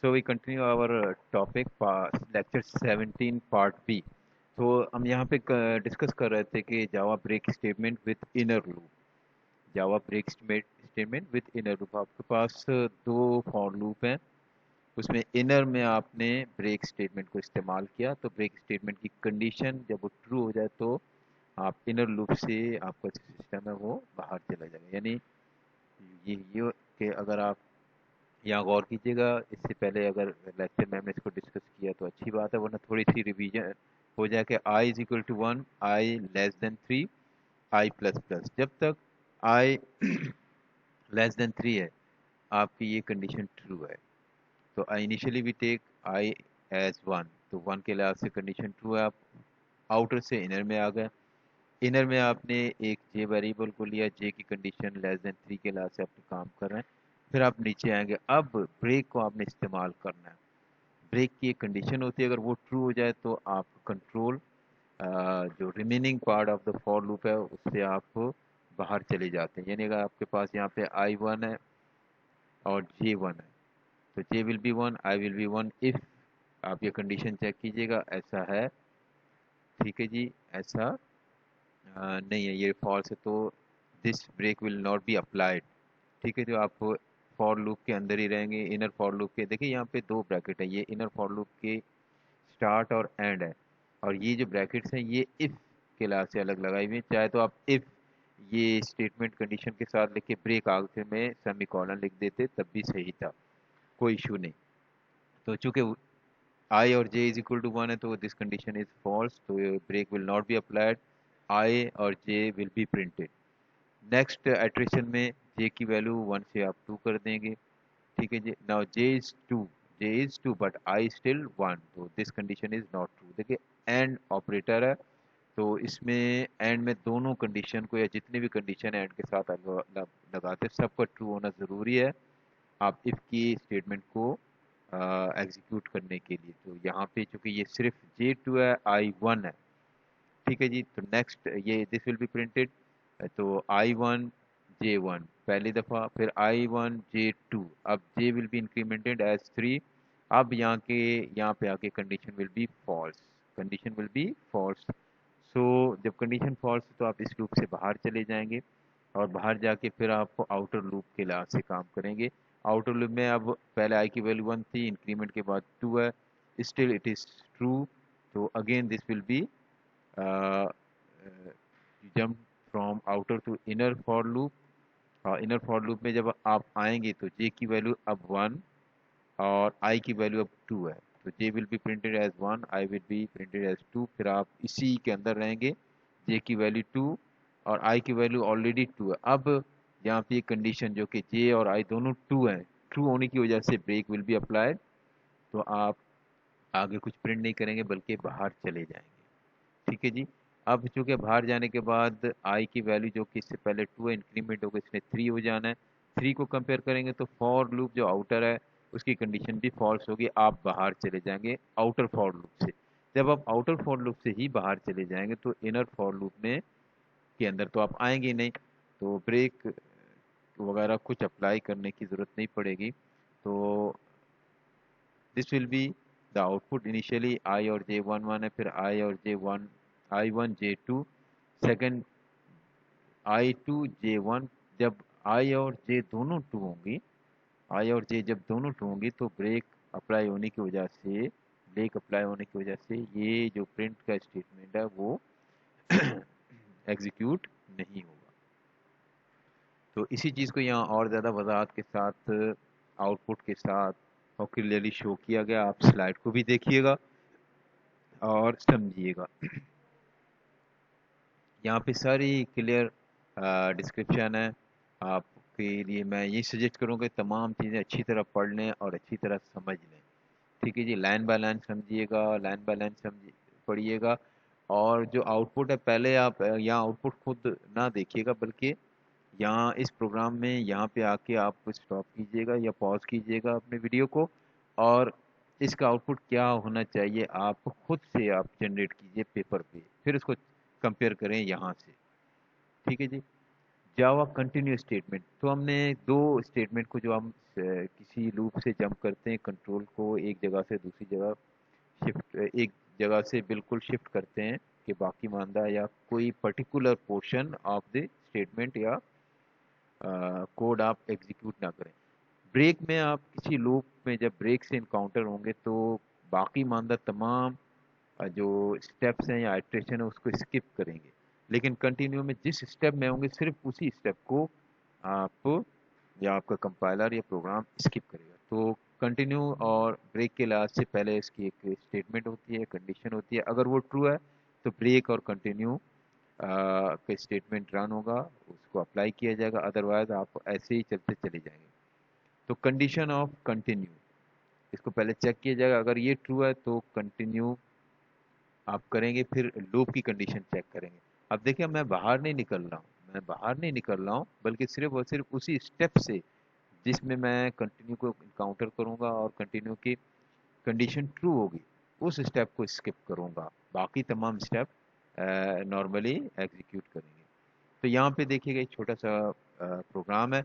So we continue our topic lecture 17 part B. तो हम यहाँ पे डिस्कस कर रहे थे कि Java break statement with inner loop. Java break statement with inner loop, आपके पास दो फॉर लूप हैं। उसमें इनर में आपने ब्रेक स्टेटमेंट को इस्तेमाल किया, तो ब्रेक स्टेटमेंट की कंडीशन जब वो ट्रू हो जाए तो आप इनर लूप से आपका सिस्टम है वो बाहर चला जाएगा। यानी ये कि अगर आप यहाँ गौर कीजिएगा, इससे पहले अगर लेक्चर में हमने इसको डिस्कस किया तो अच्छी बात है, वरना थोड़ी सी रिवीजन हो जाए कि I is equal to 1, I less than 3, I plus plus. जब तक आई लेस देन 3 है, आपकी ये कंडीशन ट्रू है। तो I initially we take I as 1, तो 1 के लिहाज से कंडीशन ट्रू है। आप आउटर से इनर में आ गए। इनर में आपने एक जे वेरिएबल को लिया, जे की कंडीशन लेस देन 3 के लिहाज से आपने काम कर रहे हैं। फिर आप नीचे आएंगे, अब ब्रेक को आपने इस्तेमाल करना है। ब्रेक की एक कंडीशन होती है, अगर वो ट्रू हो जाए तो आप कंट्रोल जो remaining part of the for loop है उससे आप बाहर चले जाते हैं। यानी अगर आपके पास यहाँ पे आई 1 है और जे 1 है, तो J will be 1, I will be 1 if, आप ये कंडीशन चेक कीजिएगा, ऐसा है। ठीक है जी, ऐसा नहीं है, ये फॉल्स है, तो this break will not be applied. ठीक है, जो आप फॉर लूप के अंदर ही रहेंगे। इनर फॉर लूप के देखिए यहाँ पे दो ब्रैकेट है, ये इनर फॉर लूप के स्टार्ट और एंड है, और ये जो ब्रैकेट्स हैं ये इफ के लाभ से अलग लगाई हुई हैं। चाहे तो आप इफ ये स्टेटमेंट कंडीशन के साथ लिख के ब्रेक आखिर में सेमी कॉलन लिख देते तब भी सही था, कोई इशू नहीं। तो चूंकि आई और जे इज इक्वल टू 1 है तो दिस कंडीशन इज फॉल्स, तो break will not be applied, I और J will be printed. Next iteration में जे की वैल्यू 1 से आप 2 कर देंगे। ठीक है जी, now J is two but I still 1, तो this condition is not true. देखिए एंड ऑपरेटर है, तो इसमें एंड में दोनों कंडीशन को या जितनी भी कंडीशन एंड के साथ लगाते हैं सबका ट्रू होना ज़रूरी है आप इफ की स्टेटमेंट को एग्जीक्यूट करने के लिए। तो यहाँ पे चूंकि ये सिर्फ J2 है, I1 है। ठीक है जी, तो नेक्स्ट ये दिस विल बी प्रिंटेड, तो I1 J1 पहली दफ़ा, फिर I1 J2, अब J will be incremented as 3। अब यहाँ पे आके condition will be false, condition will be false. So जब कंडीशन फॉल्स तो आप इस लूप से बाहर चले जाएंगे, और बाहर जाके फिर आप आउटर लूप के लिहाज से काम करेंगे। आउटर लूप में अब पहले आई की वैल्यू 1 थी, इंक्रीमेंट के बाद 2 है, स्टिल इट इज़ ट्रू, तो again this will be jump from outer to inner for loop. Inner for loop में जब आप आएंगे तो जे की वैल्यू अब 1 और आई की वैल्यू अब 2 है, तो J will be printed as 1, I will be printed as 2। फिर आप इसी के अंदर रहेंगे, जे की वैल्यू 2 और आई की वैल्यू ऑलरेडी 2 है। अब यहाँ पे कंडीशन जो कि जे और आई दोनों 2 हैं, ट्रू होने की वजह से ब्रेक विल बी अप्लाइड, तो आप आगे कुछ प्रिंट नहीं करेंगे बल्कि बाहर चले जाएंगे। ठीक है जी, अब चूंकि बाहर जाने के बाद आई की वैल्यू जो कि इससे पहले 2 है, इंक्रीमेंट होगा, इसने 3 हो जाना है। 3 को कंपेयर करेंगे तो फॉर लूप जो आउटर है उसकी कंडीशन भी फॉल्स होगी, आप बाहर चले जाएंगे आउटर फॉर लूप से। जब आप आउटर फॉर लूप से ही बाहर चले जाएंगे तो इनर फॉर लूप में के अंदर तो आप आएंगे ही नहीं, तो ब्रेक वगैरह कुछ अप्लाई करने की ज़रूरत नहीं पड़ेगी। तो this will be the output. Initially I और जे 1 1 है, फिर आई और जे 1, I1 J2, second I2 J1। जब आई और जे दोनों ट्रू होंगी, आई और जे जब दोनों ट्रू होंगी तो ब्रेक अप्लाई होने की वजह से ये जो प्रिंट का स्टेटमेंट है वो एग्जीक्यूट नहीं होगा। तो इसी चीज़ को यहाँ और ज़्यादा वजाहत के साथ आउटपुट के साथ और क्लियरली शो किया गया। आप स्लाइड को भी देखिएगा और समझिएगा। यहाँ पे सारी क्लियर डिस्क्रिप्शन है। आपके लिए मैं यही सजेस्ट करूँगा कि तमाम चीज़ें अच्छी तरह पढ़ लें और अच्छी तरह समझ लें। ठीक है जी, लाइन बाय लाइन समझिएगा, लाइन बाय लाइन समझ पढ़िएगा। और जो आउटपुट है पहले आप यहाँ आउटपुट खुद ना देखिएगा, बल्कि यहाँ इस प्रोग्राम में यहाँ पे आके आप स्टॉप कीजिएगा या पॉज कीजिएगा अपने वीडियो को, और इसका आउटपुट क्या होना चाहिए आप खुद से आप जनरेट कीजिए पेपर पे, फिर उसको कंपेयर करें यहाँ से। ठीक है जी, जावा कंटिन्यू स्टेटमेंट, तो हमने दो स्टेटमेंट को जो हम किसी लूप से जंप करते हैं, कंट्रोल को एक जगह से दूसरी जगह शिफ्ट, एक जगह से बिल्कुल शिफ्ट करते हैं कि बाकी मानदा या कोई particular portion of the statement या कोड आप एग्जीक्यूट ना करें। ब्रेक में आप किसी लूप में जब ब्रेक से इनकाउंटर होंगे तो बाकी मानदा तमाम जो स्टेप्स हैं या आइट्रेशन है उसको स्किप करेंगे, लेकिन कंटिन्यू में जिस स्टेप में होंगे सिर्फ उसी स्टेप को आप या आपका कंपाइलर या प्रोग्राम स्किप करेगा। तो कंटिन्यू और ब्रेक के लिहाज से पहले इसकी एक स्टेटमेंट होती है, कंडीशन होती है, अगर वो ट्रू है तो ब्रेक और कंटिन्यू का स्टेटमेंट रन होगा, उसको अप्लाई किया जाएगा, अदरवाइज आप ऐसे ही चलते चले जाएंगे। तो कंडीशन ऑफ कंटिन्यू, इसको पहले चेक किया जाएगा, अगर ये ट्रू है तो कंटिन्यू आप करेंगे, फिर लूप की कंडीशन चेक करेंगे। अब देखिए मैं बाहर नहीं निकल रहा हूँ, मैं बाहर नहीं निकल रहा हूँ, बल्कि सिर्फ और सिर्फ उसी स्टेप से जिसमें मैं कंटिन्यू को इनकाउंटर करूंगा और कंटिन्यू की कंडीशन ट्रू होगी उस स्टेप को स्किप करूंगा, बाकी तमाम स्टेप नॉर्मली एग्जीक्यूट करेंगे। तो यहाँ पे देखिएगा एक छोटा सा प्रोग्राम है,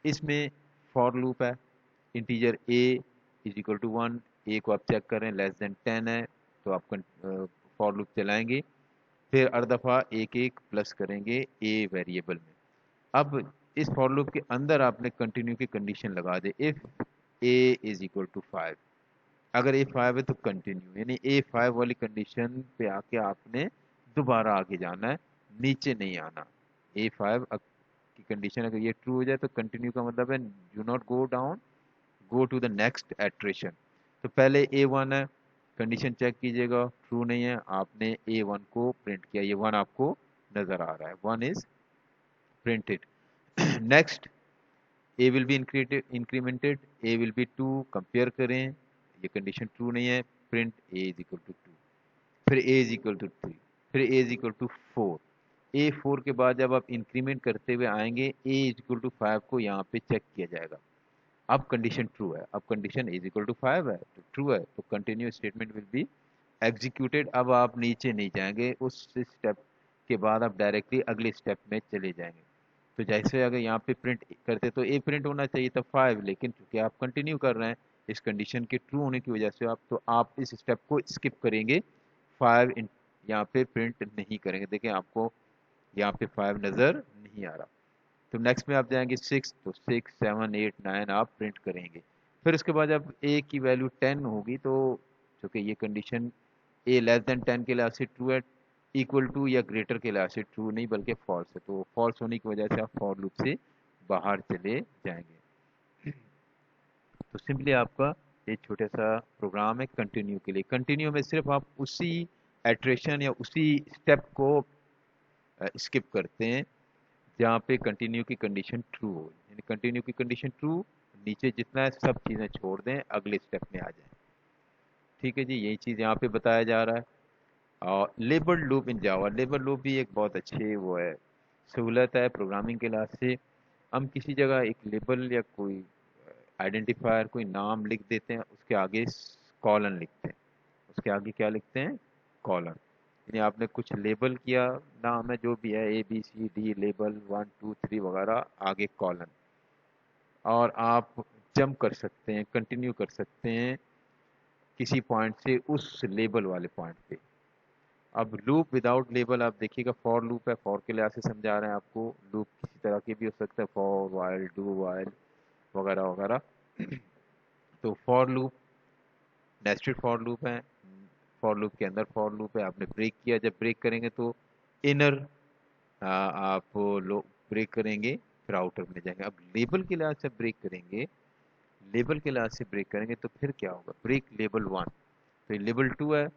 इसमें फॉर लूप है, integer A is equal to 1, A को आप चेक करें लेस देन 10 है तो आप फॉर लूप चलाएंगे, फिर हर दफ़ा एक एक प्लस करेंगे ए वेरिएबल में। अब इस फॉर लूप के अंदर आपने कंटिन्यू की कंडीशन लगा दे, if A is equal to 5, अगर ए 5 है तो कंटिन्यू, यानी ए 5 वाली कंडीशन पे आके आपने दोबारा आगे जाना है, नीचे नहीं आना। ए 5 की कंडीशन अगर ये ट्रू हो जाए तो कंटिन्यू का मतलब है do not go down, go to the next iteration. तो पहले ए 1 है, कंडीशन चेक कीजिएगा, ट्रू नहीं है, आपने ए 1 को प्रिंट किया, ये 1 आपको नजर आ रहा है, 1 is printed. Next A will be incremented, A will be 2, compare करें, ये कंडीशन ट्रू नहीं है, print A is equal to 2, फिर ए इज इक्वल टू 3, फिर A is equal to 4। A 4 के बाद जब आप इंक्रीमेंट करते हुए आएंगे ए इज इक्वल टू 5 को यहाँ पे चेक किया जाएगा, अब कंडीशन ट्रू है, अब कंडीशन इज इक्वल टू 5 है तो ट्रू है, तो continue statement will be executed. अब आप नीचे नहीं जाएंगे, उस स्टेप के बाद आप डायरेक्टली अगले स्टेप में चले जाएंगे। तो जैसे अगर यहाँ पे प्रिंट करते तो ए प्रिंट होना चाहिए था 5, लेकिन चूंकि आप कंटिन्यू कर रहे हैं इस कंडीशन के ट्रू होने की वजह से आप, तो आप इस स्टेप को स्किप करेंगे, 5 यहाँ पे प्रिंट नहीं करेंगे। देखें आपको यहाँ पे 5 नज़र नहीं आ रहा। तो नेक्स्ट में आप जाएंगे 6, तो 6 7 8 9 आप प्रिंट करेंगे। फिर उसके बाद जब ए की वैल्यू 10 होगी तो चूंकि ये कंडीशन ए लेस देन 10 के लिहाज से ट्रू है, इक्वल टू या ग्रेटर के लिहाज से ट्रू नहीं बल्कि फॉल्स है, तो फॉल्स होने की वजह से आप फॉर लूप से बाहर चले जाएंगे। तो सिंपली आपका एक छोटा सा प्रोग्राम है कंटिन्यू के लिए। कंटिन्यू में सिर्फ आप उसी एट्रेशन या उसी स्टेप को स्किप करते हैं जहाँ पे कंटिन्यू की कंडीशन ट्रू हो, यानी कंटिन्यू की कंडीशन ट्रू, नीचे जितना है सब चीज़ें छोड़ दें, अगले स्टेप में आ जाएं। ठीक है जी, यही चीज़ यहाँ पे बताया जा रहा है। और label loop in Java, label loop भी एक बहुत अच्छी वो है, सहूलत है प्रोग्रामिंग के लिहाज से। हम किसी जगह एक लेबल या कोई आइडेंटिफायर कोई नाम लिख देते हैं, उसके आगे कॉलन लिखते हैं, उसके आगे क्या लिखते हैं, कॉलन, यानी आपने कुछ लेबल किया, नाम है जो भी है A B C D label 1 2 3 वगैरह, आगे कॉलन, और आप जंप कर सकते हैं, कंटिन्यू कर सकते हैं किसी पॉइंट से उस लेबल वाले पॉइंट पे। अब लूप विदाउट लेबल आप देखिएगा, फॉर लूप है, फॉर के लिहाज से समझा रहे हैं आपको, लूप किसी तरह के भी हो सकता है, फॉर वाइल डू वाइल वगैरह वगैरह। तो for loop nested for loop है, फॉर लूप के अंदर फॉर लूप है, आपने ब्रेक किया, जब ब्रेक करेंगे तो इनर आप लो ब्रेक करेंगे, फिर आउटर में जाएंगे। अब लेबल के लिहाज से ब्रेक करेंगे, लेबल के लिहाज से ब्रेक करेंगे तो फिर क्या होगा, ब्रेक लेबल 1, तो लेबल 2 है,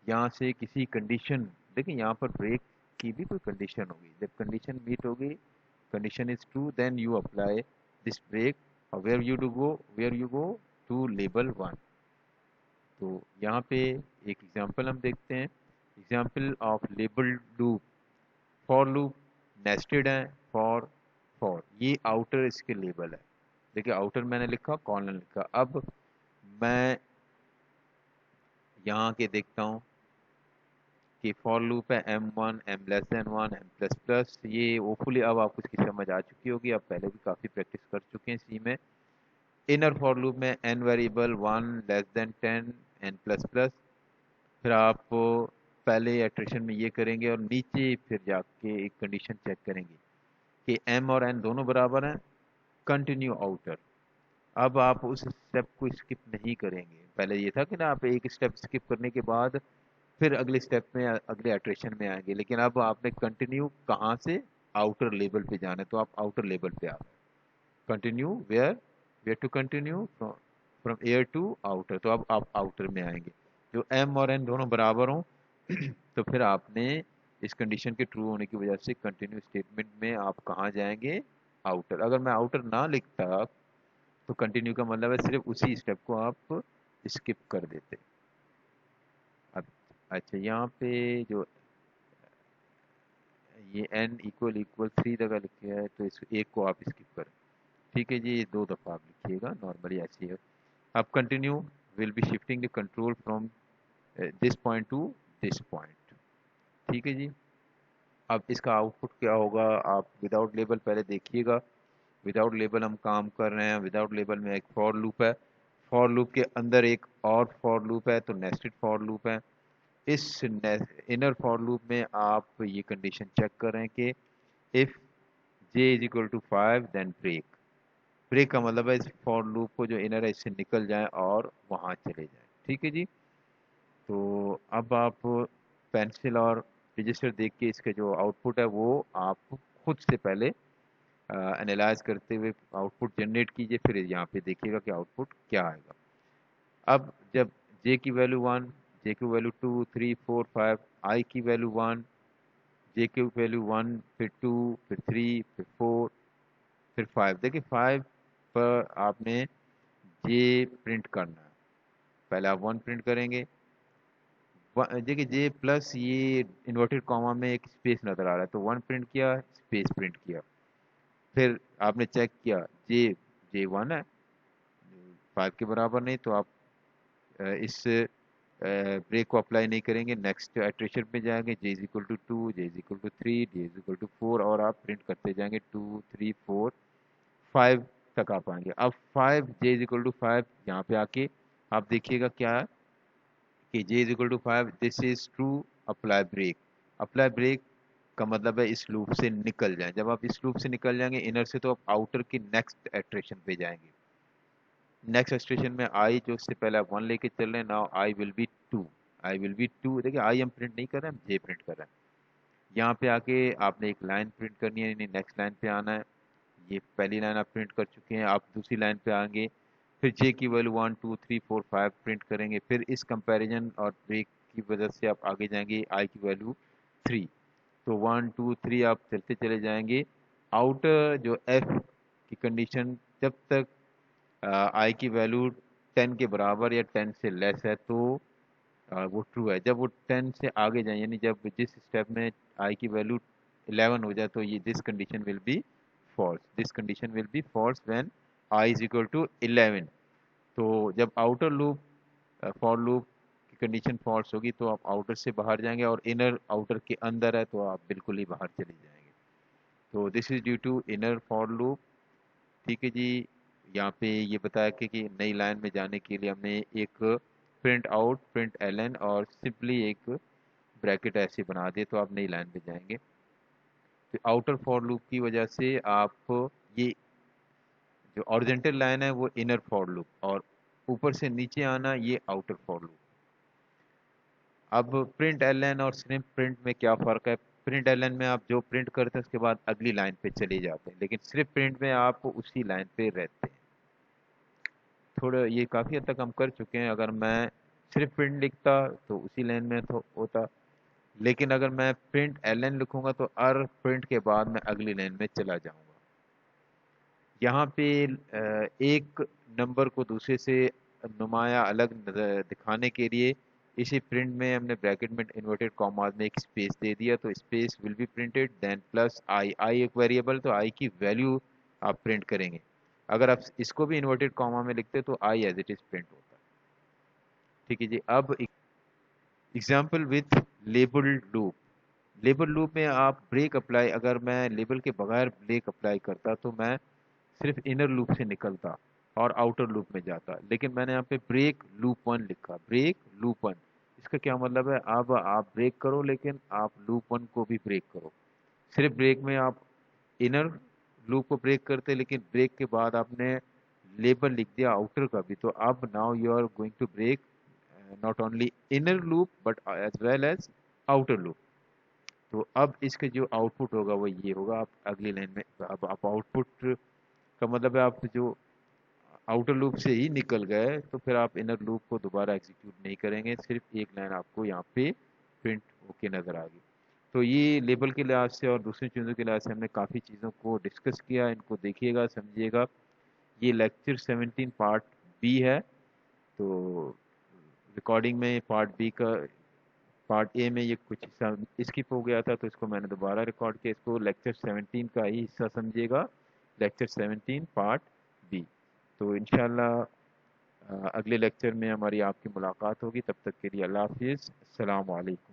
यहाँ से किसी कंडीशन, देखिए यहाँ पर ब्रेक की भी कोई कंडीशन होगी, जब कंडीशन मीट होगी, condition is true, then you apply this break, और where you go to label 1। तो यहाँ पे एक एग्जांपल हम देखते हैं, example of label loop, for loop nested है, फॉर फॉर ये आउटर इसके लेबल है, देखिए आउटर मैंने लिखा, कॉलन लिखा। अब मैं यहाँ के देखता हूँ कि फॉर लूप है m1 m<1 m++। ये होपफुली अब आपको इसकी समझ आ चुकी होगी, आप पहले भी काफ़ी प्रैक्टिस कर चुके हैं सी में। इनर फॉर लूप में n वेरिएबल 1<10 n++। फिर आप पहले इटरेशन में ये करेंगे और नीचे फिर जाके एक कंडीशन चेक करेंगे कि m और n दोनों बराबर हैं, कंटिन्यू आउटर। अब आप उस स्टेप को स्किप नहीं करेंगे। पहले ये था कि ना आप एक स्टेप स्किप करने के बाद फिर अगले स्टेप में अगले इटरेशन में आएंगे, लेकिन अब आपने कंटिन्यू कहाँ से, आउटर लेवल पे जाना है, तो आप आउटर लेवल पे आ गए। Continue where to continue from here to outer, तो अब आप आउटर में आएंगे। जो m और n दोनों बराबर हों तो फिर आपने इस कंडीशन के ट्रू होने की वजह से कंटिन्यू स्टेटमेंट में आप कहाँ जाएंगे, आउटर। अगर मैं आउटर ना लिखता तो कंटिन्यू का मतलब है सिर्फ उसी स्टेप को आप स्किप कर देते। अब अच्छा, यहाँ पे जो ये n इक्वल इक्वल 3 तक लिखे है तो इस एक को आप स्किप करें। ठीक है जी, ये 2 दफ़ा आप लिखिएगा, नॉर्मली ऐसे है। अब continue will be shifting the control from this point two this point. ठीक है जी। अब इसका आउटपुट क्या होगा, आप विदाउट लेबल पहले देखिएगा। विदाउट लेबल हम काम कर रहे हैं। विदाउट लेबल में एक फॉर लूप है, फॉर लूप के अंदर एक और फॉर लूप है, तो नेस्टेड फॉर लूप है। इस इनर फॉर लूप में आप ये कंडीशन चेक करें कि if J is equal to 5 then break. Break का मतलब है इस फॉर लूप को जो इनर है इससे निकल जाए और वहाँ चले जाए। ठीक है जी। तो अब आप पेंसिल और रजिस्टर देख के इसके जो आउटपुट है वो आप खुद से पहले एनालाइज करते हुए आउटपुट जनरेट कीजिए, फिर यहाँ पे देखिएगा कि आउटपुट क्या आएगा। अब जब जे की वैल्यू 1, जे की वैल्यू 2 3 4 5, आई की वैल्यू 1, जे की वैल्यू 1, फिर 2, फिर 3, फिर 4, फिर 5। देखिए 5 पर आपने जे प्रिंट करना है। पहले आप 1 प्रिंट करेंगे। देखिए जे प्लस ये इन्वर्टेड कॉमा में एक स्पेस नज़र आ रहा है, तो 1 प्रिंट किया, स्पेस प्रिंट किया। फिर आपने चेक किया जे जे 1 है, 5 के बराबर नहीं, तो आप इस ब्रेक को अप्लाई नहीं करेंगे। नेक्स्ट इटरेशन पे जाएंगे, J is equal to 2, J is equal to 3, J is equal to 4, और आप प्रिंट करते जाएंगे 2 3 4 5 तक आप आएंगे। अब 5 जे इज इक्वल टू 5 यहाँ पे आके आप देखिएगा क्या है कि J is equal to 5, this is true, apply break. Apply break का मतलब है इस लूप से निकल जाएं। जब आप इस लूप से निकल जाएंगे इनर से, तो आप आउटर की नेक्स्ट इटरेशन पे जाएंगे। नेक्स्ट इटरेशन में आई जो उससे पहले आप 1 लेके चल रहे हैं, now I will be 2। I will be 2, देखिए आई हम प्रिंट नहीं कर रहे हैं, हम जे प्रिंट कर रहे हैं। यहाँ पे आके आपने एक लाइन प्रिंट करनी है, यानी नेक्स्ट लाइन पे आना है। ये पहली लाइन आप प्रिंट कर चुके हैं, आप दूसरी लाइन पे आएंगे। फिर जे की वैल्यू 1 2 3 4 5 प्रिंट करेंगे। फिर इस कंपैरिजन और ब्रेक की वजह से आप आगे जाएंगे, आई की वैल्यू 3, तो 1 2 3 आप चलते चले जाएंगे। आउटर जो एफ की कंडीशन जब तक आई की वैल्यू 10 के बराबर या 10 से लेस है तो वो ट्रू है। जब वो 10 से आगे जाए, यानी जब जिस स्टेप में आई की वैल्यू 11 हो जाए, तो ये this condition will be false. This condition will be false when I is equal to 11। तो जब आउटर लूप फॉर लूप की कंडीशन फॉल्स होगी तो आप आउटर से बाहर जाएंगे, और इनर आउटर के अंदर है तो आप बिल्कुल ही बाहर चले जाएंगे। तो this is due to inner for loop. ठीक है जी। यहाँ पे ये बताया कि नई लाइन में जाने के लिए हमने एक प्रिंट आउट, प्रिंट एलन और सिंपली एक ब्रैकेट ऐसे बना दिए, तो आप नई लाइन पे जाएंगे। तो आउटर फॉर लूप की वजह से आप ये जो ऑरिजेंटल लाइन है वो इनर फॉर लूप, और ऊपर से नीचे आना ये आउटर फॉर लूप। अब प्रिंट एलन और सिर्फ प्रिंट में क्या फ़र्क है। प्रिंट एलन में आप जो प्रिंट करते हैं उसके बाद अगली लाइन पे चले जाते हैं, लेकिन सिर्फ प्रिंट में आप उसी लाइन पे रहते हैं। थोड़ा ये काफ़ी हद तक हम कर चुके हैं। अगर मैं सिर्फ प्रिंट लिखता तो उसी लाइन में तो होता, लेकिन अगर मैं प्रिंट एलन लिखूंगा तो हर प्रिंट के बाद मैं अगली लाइन में चला जाऊंगा। यहाँ पे एक नंबर को दूसरे से नुमाया अलग दिखाने के लिए इसी प्रिंट में हमने ब्रैकेट में इन्वर्टेड कॉमास में एक स्पेस दे दिया, तो space will be printed then plus I. I एक वेरिएबल, तो आई की वैल्यू आप प्रिंट करेंगे। अगर आप इसको भी इन्वर्टेड कॉमा में लिखते तो I as it is print होता। ठीक है जी। अब example with label loop. Label loop में आप ब्रेक अप्लाई, अगर मैं लेबल के बगैर ब्रेक अप्लाई करता तो मैं सिर्फ इनर लूप से निकलता और आउटर लूप में जाता, लेकिन मैंने यहाँ पे ब्रेक लूप वन लिखा, ब्रेक लूप वन। इसका क्या मतलब है, अब आप ब्रेक करो लेकिन आप लूप वन को भी ब्रेक करो। सिर्फ ब्रेक में आप इनर लूप को ब्रेक करते, लेकिन ब्रेक के बाद आपने लेबल लिख दिया आउटर का भी, तो अब now you are going to break not only inner loop but as well as outer loop. तो अब इसके जो आउटपुट होगा वो ये होगा, आप अगली लाइन में, अब आप आउटपुट का मतलब है आप जो आउटर लूप से ही निकल गए तो फिर आप इनर लूप को दोबारा एग्जीक्यूट नहीं करेंगे, सिर्फ एक लाइन आपको यहाँ पे प्रिंट होके नजर आ गई। तो ये लेबल के लिहाज से और दूसरी चीज़ों के लिहाज से हमने काफ़ी चीज़ों को डिस्कस किया, इनको देखिएगा समझिएगा। ये लेक्चर 17 पार्ट बी है। तो रिकॉर्डिंग में पार्ट बी का, पार्ट ए में ये कुछ हिस्सा स्किप हो गया था तो इसको मैंने दोबारा रिकॉर्ड किया, इसको लेक्चर 17 का ही हिस्सा समझिएगा, लेक्चर 17 पार्ट बी। तो इंशाल्लाह अगले लेक्चर में हमारी आपकी मुलाकात होगी, तब तक के लिए अल्लाह हाफिज़, अस्सलाम वालेकुम।